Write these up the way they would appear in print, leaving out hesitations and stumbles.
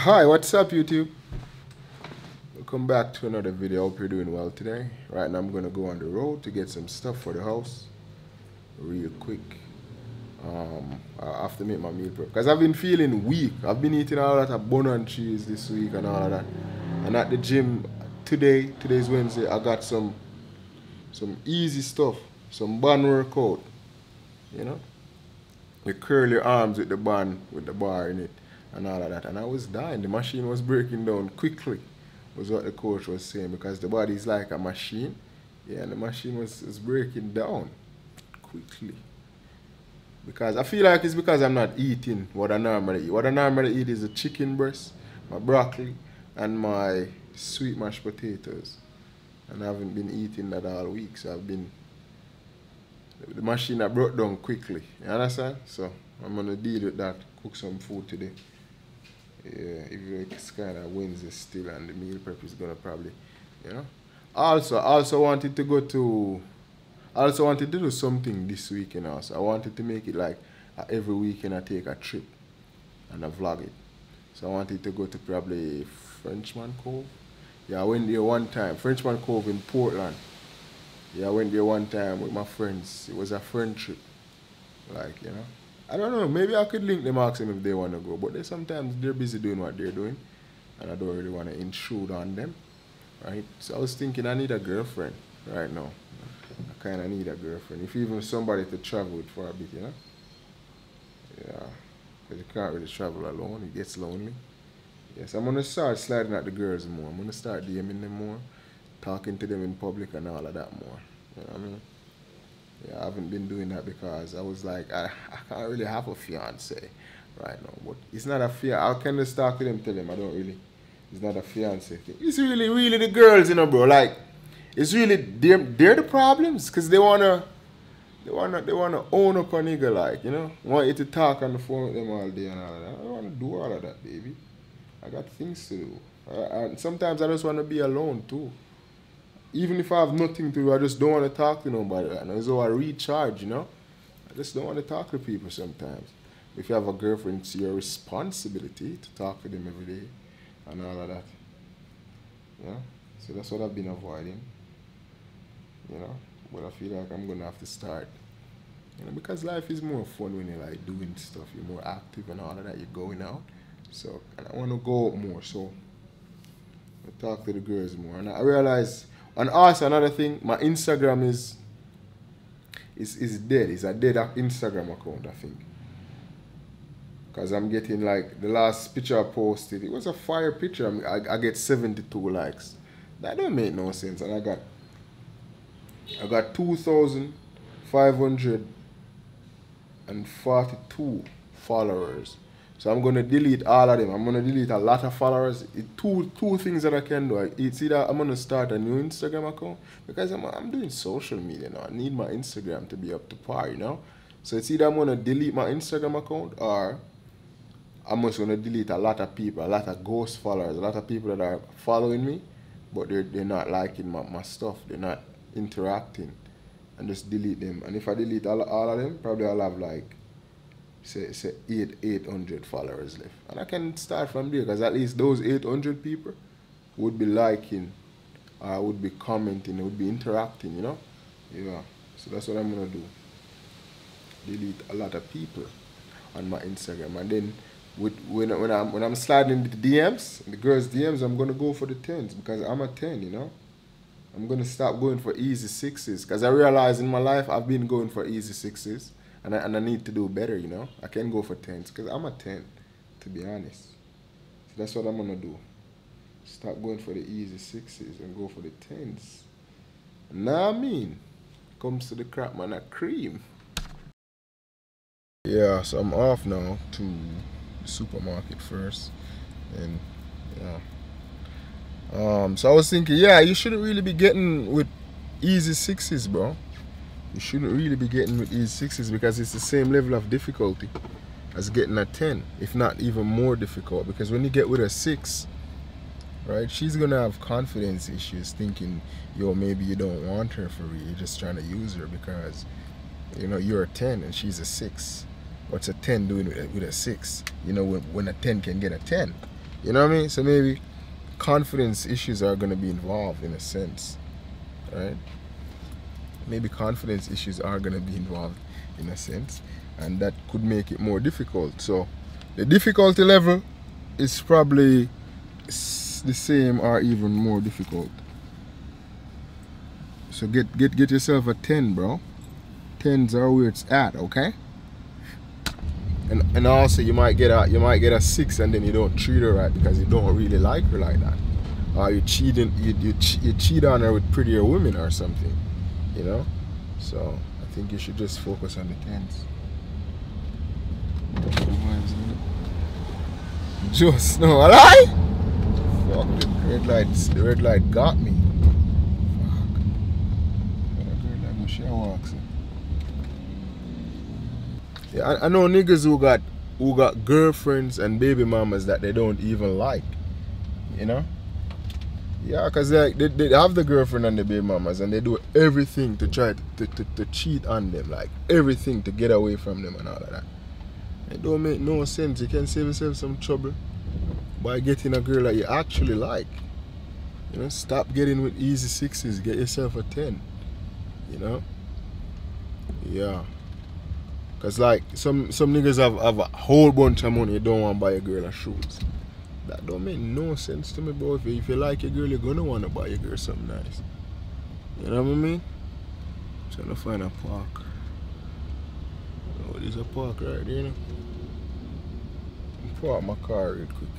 Hi, what's up YouTube? Welcome back to another video. Hope you're doing well today. Right now I'm gonna go on the road to get some stuff for the house real quick. I have to make my meal prep because I've been feeling weak. I've been eating a lot of bun and cheese this week and all of that. And at the gym today's Wednesday, I got some easy stuff, some band workout, you know. You curl your arms with the band with the bar in it and all of that. And I was dying. The machine was breaking down quickly, was what the coach was saying, because the body is like a machine. Yeah, and the machine was breaking down quickly. Because I feel like it's because I'm not eating what I normally eat. What I normally eat is a chicken breast, my broccoli, and my sweet mashed potatoes. And I haven't been eating that all week, so the machine that broke down quickly. You understand? So I'm gonna deal with that, cook some food today. Yeah, even though it's kind of Wednesday still and the meal prep is gonna probably, you know. I also wanted to do something this weekend also. I wanted to make it like every weekend I take a trip and I vlog it. So I wanted to go to probably Frenchman Cove. Yeah, I went there one time, Frenchman Cove in Portland. Yeah, I went there one time with my friends. It was a friend trip. Like, you know. I don't know, maybe I could link them, ask them if they want to go. But sometimes they're busy doing what they're doing. And I don't really want to intrude on them. Right? So I was thinking I need a girlfriend right now. I kind of need a girlfriend. If even somebody to travel with for a bit, you know. Yeah. Because you can't really travel alone. It gets lonely. Yes, I'm going to start sliding at the girls more. I'm going to start DMing them more. Talking to them in public and all of that more. You know what I mean? Yeah, I haven't been doing that because I was like, I can't really have a fiance right now. But it's not a fiance. I can just talk to them, tell them I don't really. It's not a fiance thing. It's really the girls, you know, bro. Like, it's really they're the problems because they wanna own up a nigga, like, you know. Want you to talk on the phone with them all day and all of that. I don't wanna do all of that, baby. I got things to do. And sometimes I just wanna be alone too. Even if I have nothing to do, I just don't want to talk to nobody right now. So I recharge, you know. I just don't want to talk to people sometimes. If you have a girlfriend, it's your responsibility to talk to them every day and all of that. Yeah. So that's what I've been avoiding. You know. But I feel like I'm gonna have to start. You know, because life is more fun when you're like doing stuff. You're more active and all of that. You're going out. So and I want to go out more. So I talk to the girls more. And I realize. And also another thing, my Instagram is dead. It's a dead Instagram account, I think. Because I'm getting like the last picture I posted, it was a fire picture. I get 72 likes. That don't make no sense. And I got 2,542 followers. So I'm gonna delete all of them. I'm gonna delete a lot of followers. Two things that I can do. It's either I'm gonna start a new Instagram account because I'm doing social media now. I need my Instagram to be up to par, you know. So it's either I'm gonna delete my Instagram account or I'm just gonna delete a lot of people, a lot of ghost followers, a lot of people that are following me, but they're not liking my stuff. They're not interacting, and just delete them. And if I delete all of them, probably I'll have like say 800 followers left, and I can start from there because at least those 800 people would be liking, would be commenting, would be interacting, you know. Yeah, so that's what I'm gonna do. Delete a lot of people on my Instagram, and then when I'm sliding into the DMs, the girls' DMs, I'm gonna go for the 10s because I'm a 10, you know. I'm gonna stop going for easy 6s because I realize in my life I've been going for easy 6s. And I need to do better, you know. I can go for 10s because I'm a 10, to be honest. So that's what I'm going to do. Stop going for the easy 6s and go for the 10s. Nah, I mean, comes to the crap, man, a cream. Yeah, so I'm off now to the supermarket first. And, yeah. So I was thinking, yeah, you shouldn't really be getting with easy 6s, bro. You shouldn't really be getting with these 6s because it's the same level of difficulty as getting a 10, if not even more difficult. Because when you get with a 6, right, she's going to have confidence issues thinking, yo, maybe you don't want her for real. You're just trying to use her because, you know, you're a 10 and she's a 6. What's a 10 doing with a 6? You know, when a 10 can get a 10. You know what I mean? So maybe confidence issues are going to be involved in a sense, right? Maybe confidence issues are going to be involved in a sense, and that could make it more difficult. So the difficulty level is probably the same or even more difficult. So get yourself a 10, bro. 10s are where it's at, okay? And also you might get a 6 and then you don't treat her right because you don't really like her like that. Or you cheat on her with prettier women or something, you know? So I think you should just focus on the 10s. Just no, a lie? Fuck, the red light got me. Fuck. Got a girl like Michelle walks in. Yeah, I know niggas who got girlfriends and baby mamas that they don't even like, you know? Yeah, because they have the girlfriend and the baby mamas and they do everything to try to cheat on them, like everything to get away from them and all of that. It don't make no sense. You can save yourself some trouble by getting a girl that you actually like. You know, stop getting with easy 6s, get yourself a 10, you know? Yeah. Because like some niggas have a whole bunch of money, you don't want to buy a girl a shoes. That don't make no sense to me, bro. If you like your girl, you're gonna want to buy your girl something nice. You know what I mean? Trying to find a park. Oh, there's a park right there, you know? Park my car real quick.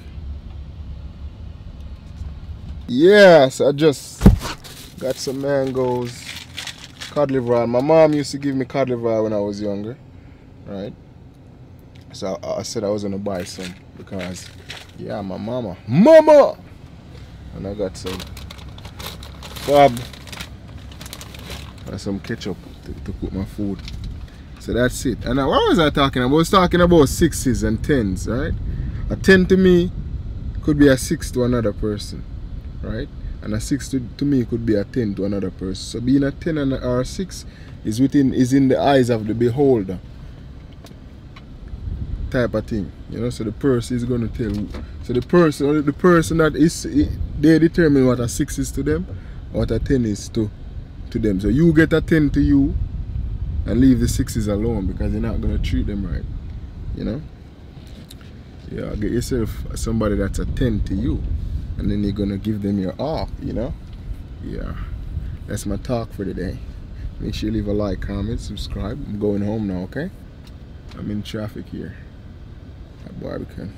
Yes, I just got some mangoes, cod liver. My mom used to give me cod liver when I was younger, right? So I said I was gonna buy some because, yeah, my mama, and I got some Bob and some ketchup to cook my food. So that's it. And what was I talking about? I was talking about 6s and 10s, right? A 10 to me could be a 6 to another person, right? And a 6 to me could be a 10 to another person. So being a 10 or a 6 is in the eyes of the beholder, type of thing, you know. So the person is going to tell you. So the person that is, they determine what a 6 is to them, what a 10 is to them. So you get a 10 to you and leave the 6s alone because you're not going to treat them right, you know. Yeah, get yourself somebody that's a 10 to you, and then you're gonna give them your all, you know. Yeah, that's my talk for today. Make sure you leave a like, comment, subscribe. I'm going home now, okay? I'm in traffic here at Barbican.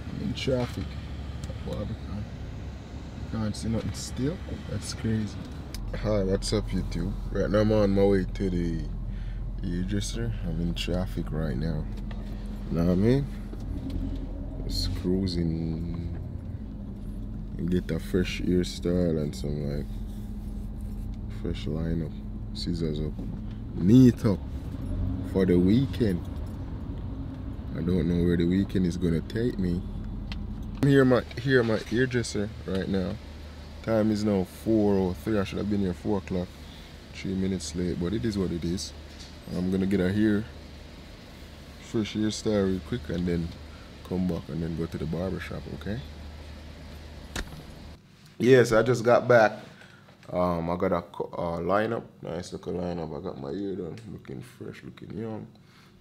I'm in traffic at Barbican. Can't see nothing still. That's crazy. Hi, what's up, YouTube? Right now I'm on my way to the hairdresser. I'm in traffic right now. You know what I mean? Just cruising and get a fresh hairstyle and some like fresh lineup, scissors up, neat up for the weekend. I don't know where the weekend is gonna take me. I'm here at my hairdresser right now. Time is now 4:03. I should have been here 4 o'clock. 3 minutes late, but it is what it is. I'm gonna get a fresh hairstyle real quick and then come back and then go to the barber shop, okay? Yes, I just got back. I got a lineup, nice looking lineup. I got my hair done, looking fresh, looking young.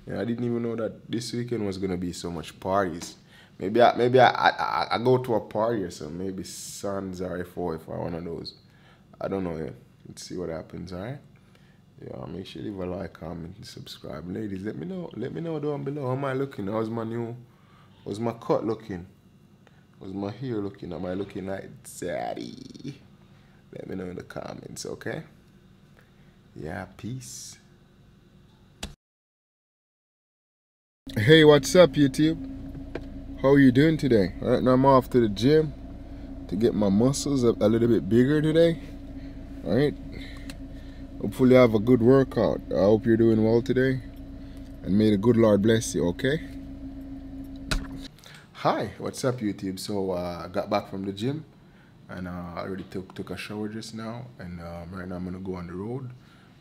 Yeah, I didn't even know that this weekend was gonna be so much parties. Maybe I go to a party or something. Maybe Suns or F4 if I one of those. I don't know yet. Let's see what happens, alright? Yeah, make sure you leave a like, comment, and subscribe. Ladies, let me know down below. How am I looking? How's my cut looking? How's my hair looking? Am I looking like daddy? Let me know in the comments, okay? Yeah, peace. Hey, what's up, YouTube? How are you doing today? Right now I'm off to the gym to get my muscles a little bit bigger today. Alright? Hopefully I have a good workout. I hope you're doing well today. And may the good Lord bless you, okay? Hi, what's up, YouTube? So I got back from the gym and I already took a shower just now. And right now I'm going to go on the road.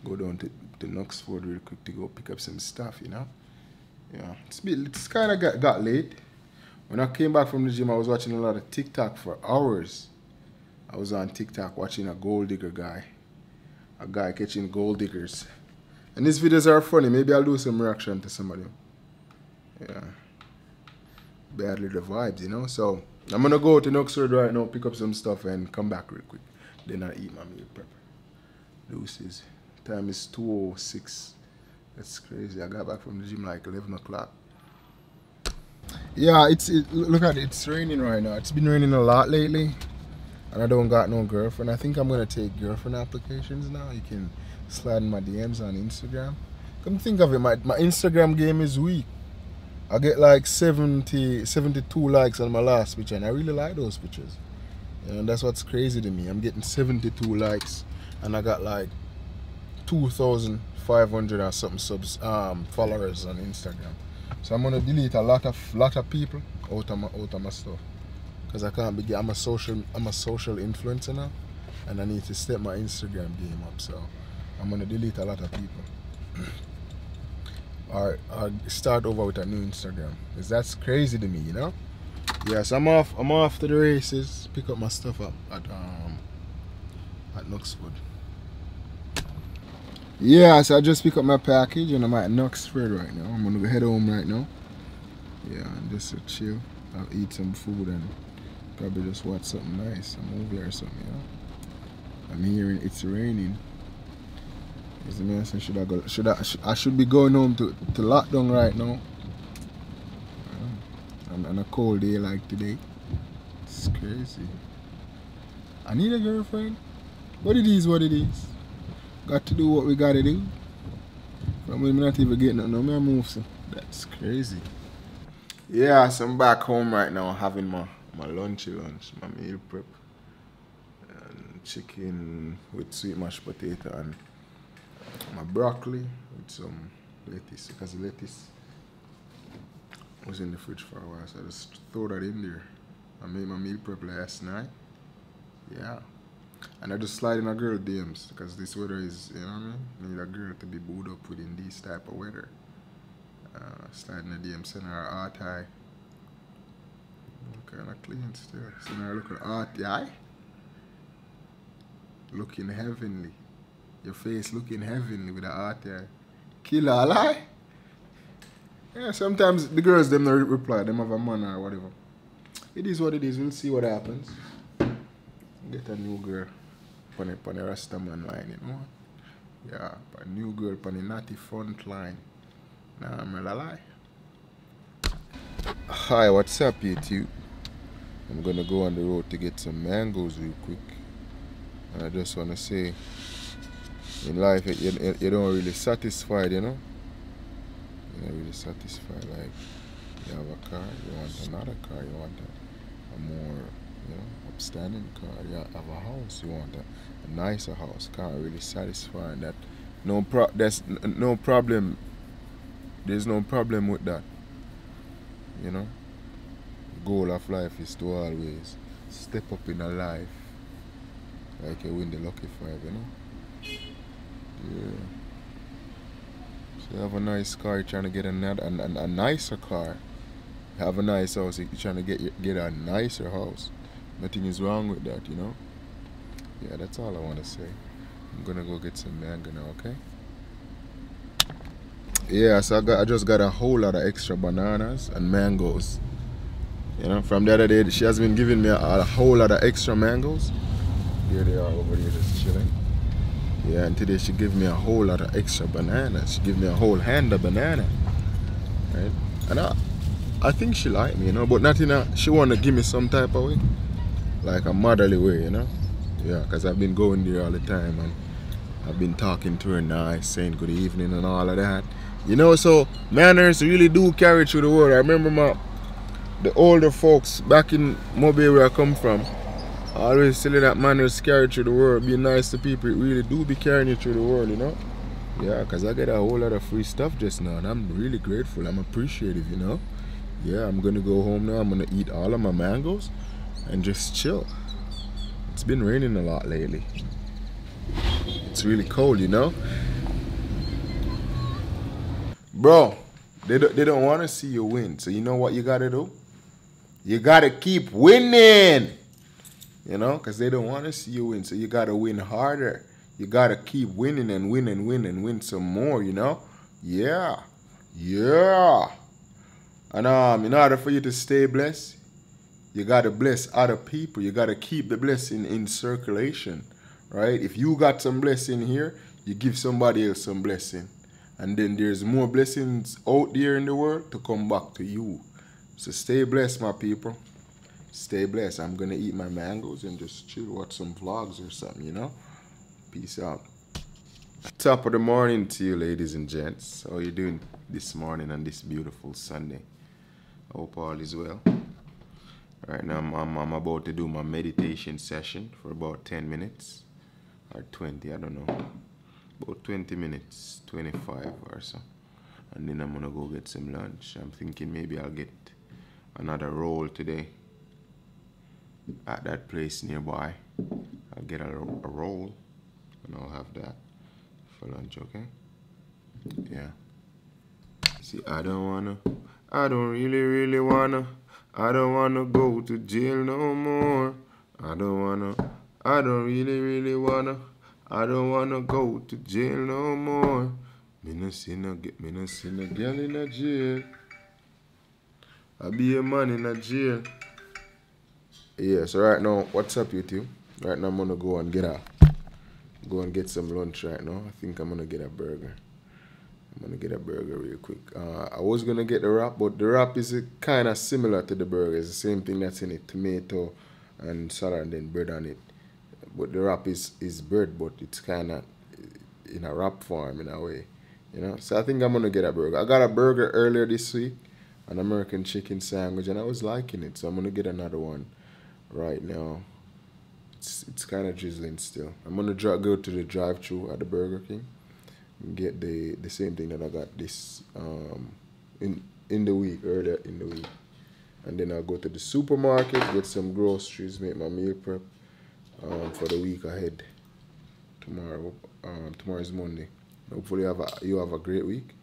Go down to Knoxford real quick to go pick up some stuff, you know? Yeah, it's kind of got late. When I came back from the gym, I was watching a lot of TikTok for hours. I was on TikTok watching a gold digger guy. A guy catching gold diggers. And these videos are funny. Maybe I'll do some reaction to some of them. Yeah. Badly the vibes, you know. So I'm gonna go to Oxford right now, pick up some stuff and come back real quick. Then I eat my meal prep. Deuces. Time is 2:06. That's crazy. I got back from the gym like 11 o'clock. Yeah, look at it. It's raining right now. It's been raining a lot lately. And I don't got no girlfriend. I think I'm gonna take girlfriend applications now. You can slide in my DMs on Instagram. Come think of it, my Instagram game is weak. I get like 72 likes on my last picture, and I really like those pictures. And that's what's crazy to me. I'm getting 72 likes, and I got like 2,500 or something followers on Instagram. So I'm gonna delete a lot of people out of my stuff, because I can't be. I'm a social influencer now, and I need to step my Instagram game up. So I'm gonna delete a lot of people. Or start over with a new Instagram, because that's crazy to me, you know. Yes, I'm off to the races. Pick up my stuff up at Knucksford. Yeah, so I just pick up my package and I'm at Knucksford right now. I'm gonna head home right now. Yeah, and just to chill. I'll eat some food and probably just watch something nice, a movie or something, you know. I'm hearing it's raining. Is the man saying I should be going home to lockdown right now. On a cold day like today. It's crazy. I need a girlfriend. But it is what it is. Got to do what we gotta do. I'm not even getting nothing on my moves. That's crazy. Yeah, so I'm back home right now having my lunch, my meal prep. And chicken with sweet mashed potato and my broccoli with some lettuce, because the lettuce was in the fridge for a while, so I just throw that in there. I made my meal prep last night. Yeah. And I just slide in a girl DMs, because this weather is, you know what I mean? I need a girl to be booed up within this type of weather. Slide in the DM, send her a heart eye. Kind of clean still. Send her a little heart eye. Looking heavenly. Your face looking heavenly with a heart eye. Killer lie? Yeah, sometimes the girls them don't reply, them have a man or whatever. It is what it is, we'll see what happens. Get a new girl on the Rastaman line, you know? Yeah, a new girl on the natty front line. Nah, I'm gonna lie. Hi, what's up YouTube? I'm gonna go on the road to get some mangoes real quick. And I just wanna say, in life, you don't really satisfied, you know? You're not really satisfied. Like, you have a car, you want another car, you want a more, you know, upstanding car. You have a house, you want a nicer house. Can't really satisfy that. There's no problem. There's no problem with that. You know? The goal of life is to always step up in a life. Like you win the lucky 5, you know? Yeah. So you have a nice car, you're trying to get a nicer car. You have a nice house, you're trying to get a nicer house. Nothing is wrong with that, you know? Yeah, that's all I want to say. I'm gonna go get some mango now, okay? Yeah, so I just got a whole lot of extra bananas and mangoes. You know, from the other day, she has been giving me a whole lot of extra mangoes. Here they are over here just chilling. Yeah, and today she gave me a whole lot of extra bananas. She gave me a whole hand of banana. Right? And I think she liked me, you know, but not in a, she want to give me some type of way. Like a motherly way, you know? Yeah, because I've been going there all the time and I've been talking to her nice, saying good evening and all of that. You know, so manners really do carry through the world. I remember the older folks back in Mobile where I come from, always telling that manners carry through the world. Being nice to people, it really do be carrying you through the world, you know? Yeah, because I get a whole lot of free stuff just now and I'm really grateful. I'm appreciative, you know? Yeah, I'm going to go home now. I'm going to eat all of my mangoes and just chill. It's been raining a lot lately. It's really cold, you know? Bro, they don't want to see you win. So you know what you got to do? You gotta keep winning. You know, because they don't want to see you win. So you gotta win harder. You gotta keep winning and win and win and win some more, you know? Yeah. Yeah. And in order for you to stay blessed, you gotta bless other people. You gotta keep the blessing in circulation. Right? If you got some blessing here, you give somebody else some blessing. And then there's more blessings out there in the world to come back to you. So stay blessed, my people. Stay blessed. I'm going to eat my mangoes and just chill, watch some vlogs or something, you know? Peace out. Top of the morning to you, ladies and gents. How are you doing this morning on this beautiful Sunday? I hope all is well. Right now, I'm about to do my meditation session for about 10 minutes. Or 20, I don't know. About 20 minutes, 25 or so. And then I'm going to go get some lunch. I'm thinking maybe I'll get another roll today at that place nearby. I'll get a roll and I'll have that for lunch, okay? Yeah. See, I don't really wanna go to jail no more. I don't really wanna go to jail no more. Me no see no girl in a jail. I be a man in a jail. Yeah, so right now, what's up, YouTube? Right now, I'm gonna go and get some lunch right now. I think I'm gonna get a burger. I'm gonna get a burger real quick. I was gonna get the wrap, but the wrap is kind of similar to the burger. It's the same thing that's in it: tomato and salad, and then bread on it. But the wrap is bread, but it's kind of in a wrap form in a way, you know. So I think I'm gonna get a burger. I got a burger earlier this week, an American chicken sandwich, and I was liking it. So I'm gonna get another one right now. It's kind of drizzling still. I'm gonna go to the drive-thru at the Burger King and get the same thing that I got this in the week, earlier in the week, and then I'll go to the supermarket, get some groceries, make my meal prep for the week ahead. Tomorrow is Monday. Hopefully you have a great week.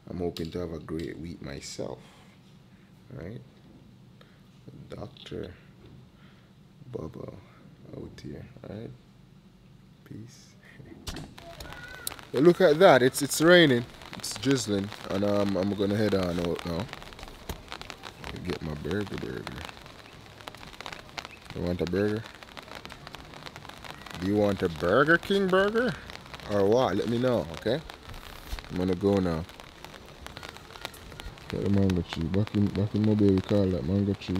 I'm hoping to have a great week myself. Right? Dr. Bubba out here. Alright? Peace. Well, look at that. It's raining. It's drizzling. And I'm gonna head on out now. Get my burger. You want a burger? Do you want a Burger King burger? Or what? Let me know, okay? I'm gonna go now. Got the mango tree. Back in Mobile we call that mango tree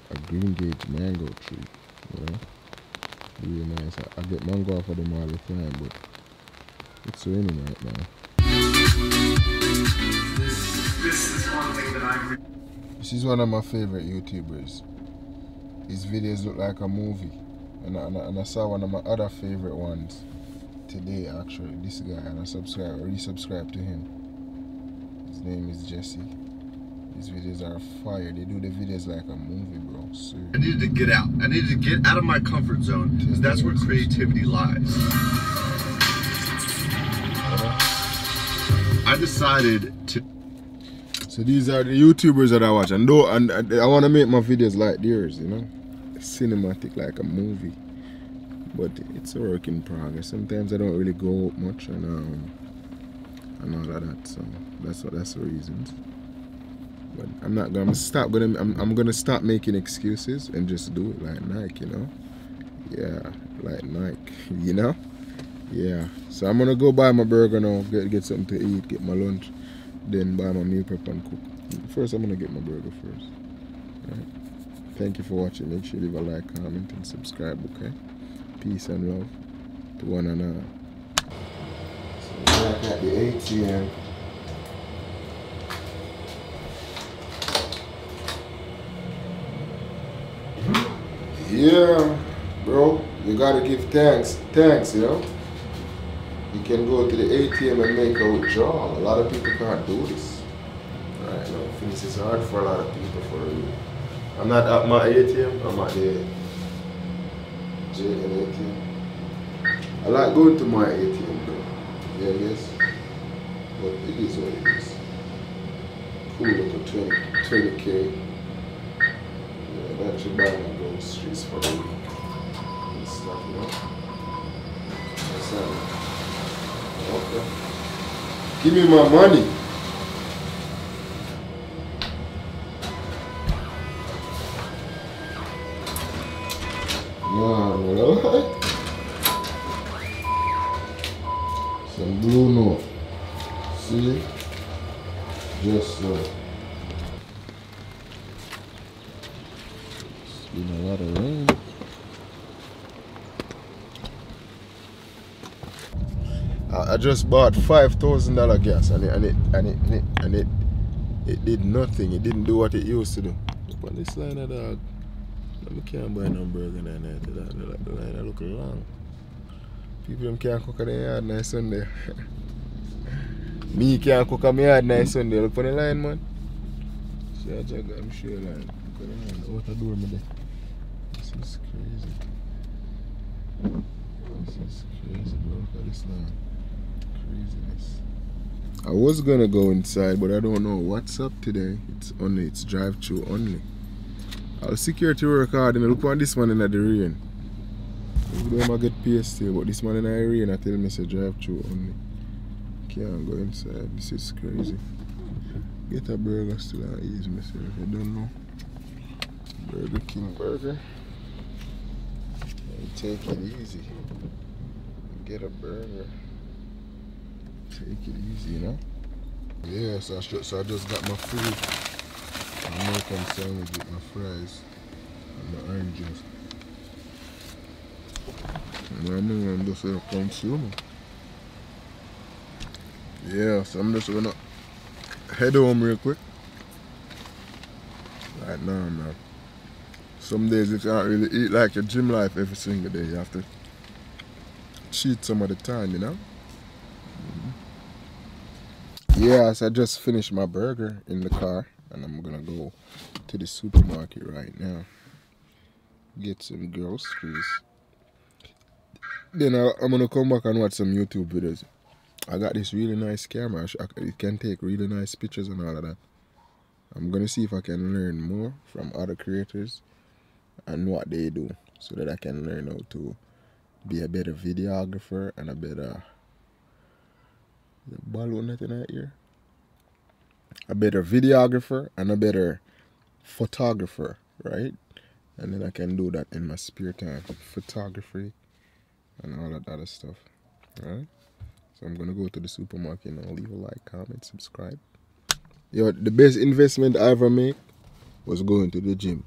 a green gauge mango tree. You know? Really nice. I get mango off of them all the time, but it's raining right now. This is one thing that This is one of my favorite YouTubers. His videos look like a movie. And I saw one of my other favorite ones today, actually. This guy, and I resubscribed to him. His name is Jesse. These videos are fire. They do the videos like a movie, bro. Seriously. I needed to get out. I needed to get out of my comfort zone because that's where creativity lies. I decided to. So these are the YouTubers that I watch, and I want to make my videos like theirs, you know, cinematic like a movie. But it's a work in progress. Sometimes I don't really go out much, and all of that. So that's the reasons. But I'm not gonna stop. I'm gonna stop making excuses and just do it like Nike, you know. Yeah, like Nike, you know. Yeah. So I'm gonna go buy my burger now. Get something to eat. Get my lunch. Then buy my meal prep and cook. First, I'm gonna get my burger first. Right. Thank you for watching. Make sure you leave a like, comment, and subscribe. Okay. Peace and love to one another. So we're back at the ATM. Yeah, bro, you gotta give thanks, you know. You can go to the ATM and make a withdrawal. A lot of people can't do this. Right now, things is hard for a lot of people for real. I'm not at my ATM, I'm at the JN ATM. I like going to my ATM though. Yeah, yes. But it is what it is. Cool little 20K. actually buy my groceries for the week and stuff, you know. So, okay. Give me my money. Alright. Some blue note. See? Just so. It's been a lot of rain. I just bought $5,000 gas and it did nothing. It didn't do what it used to do. Look on this line of dog. I can't buy no burger that night. The line look long. People them can't cook at their yard nice Sunday. Me can't cook at my yard nice Sunday. Look on the line, man. See I just got sure line. Look on the line. Out the door me there. This is crazy. This is crazy, bro. Look at this line. Craziness. I was gonna go inside, but I don't know what's up today. It's drive-through only. I'll security work hard and look on this one in the rain. Maybe I get paid still, but this one in the rain I tell me say drive-through only. Can't go inside. This is crazy. Get a burger still and ease myself. If you don't know. Burger King burger. And take it easy. Get a burger. Take it easy, you know? Yeah, so I just got my food. American sandwich with my fries and my orange juice. And I'm just a consumer. Yeah, so I'm just gonna head home real quick. Right now, man. Some days you can't really eat like your gym life every single day. You have to cheat some of the time, you know? Yeah, so I just finished my burger in the car. And I'm gonna go to the supermarket right now. Get some groceries. Then I'm gonna come back and watch some YouTube videos. I got this really nice camera. It can take really nice pictures and all of that. I'm gonna see if I can learn more from other creators and what they do, so that I can learn how to be a better videographer and a better balloon in that ear. A better videographer and a better photographer, right? And then I can do that in my spare time. Photography and all that other stuff, right? So I'm gonna go to the supermarket and I'll leave a like, comment, subscribe. Yo, the best investment I ever made was going to the gym.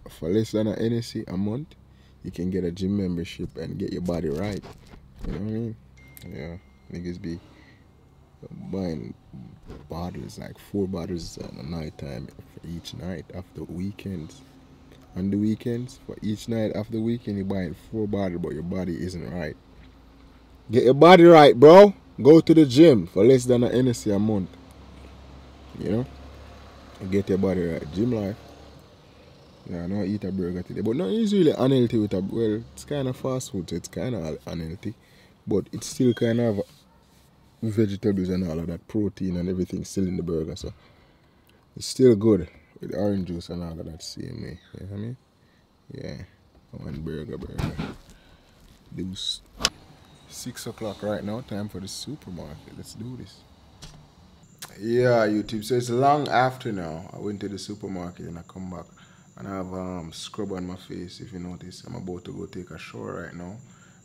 For less than an NSC a month, you can get a gym membership and get your body right. You know what I mean? Yeah, niggas be buying bottles, like 4 bottles at the night time for each night after weekends. On the weekends, for each night after the weekend, you're buying 4 bottles, but your body isn't right. Get your body right, bro. Go to the gym for less than an NSC a month. You know? And get your body right. Gym life. Yeah, I know I eat a burger today, but no, it's really unhealthy with a, well, it's kind of fast food, so it's kind of unhealthy, but it's still kind of vegetables and all of that, protein and everything still in the burger, so it's still good with orange juice and all of that same way. You know what I mean? Yeah, one burger. Deuce. 6 o'clock right now, time for the supermarket. Let's do this. Yeah, YouTube, so it's long after now. I went to the supermarket and I come back and I have scrub on my face. If you notice, I'm about to go take a shower right now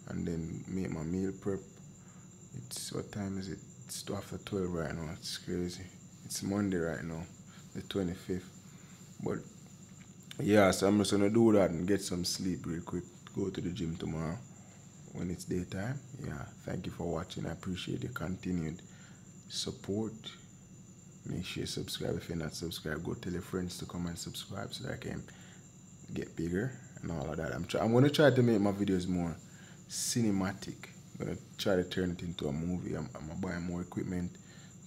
and then make my meal prep. It's, what time is it? It's after 12 right now. It's crazy. It's Monday right now, the 25th. But yeah, so I'm just gonna do that and get some sleep real quick. Go to the gym tomorrow when it's daytime. Yeah, thank you for watching. I appreciate your continued support. Make sure you subscribe if you're not subscribed. Go tell your friends to come and subscribe so that I can get bigger and all of that. I'm gonna try to make my videos more cinematic. I'm gonna try to turn it into a movie. I'm gonna buy more equipment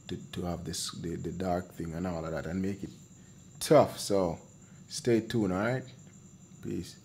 to have this the dark thing and all of that and make it tough. So stay tuned, alright? Peace.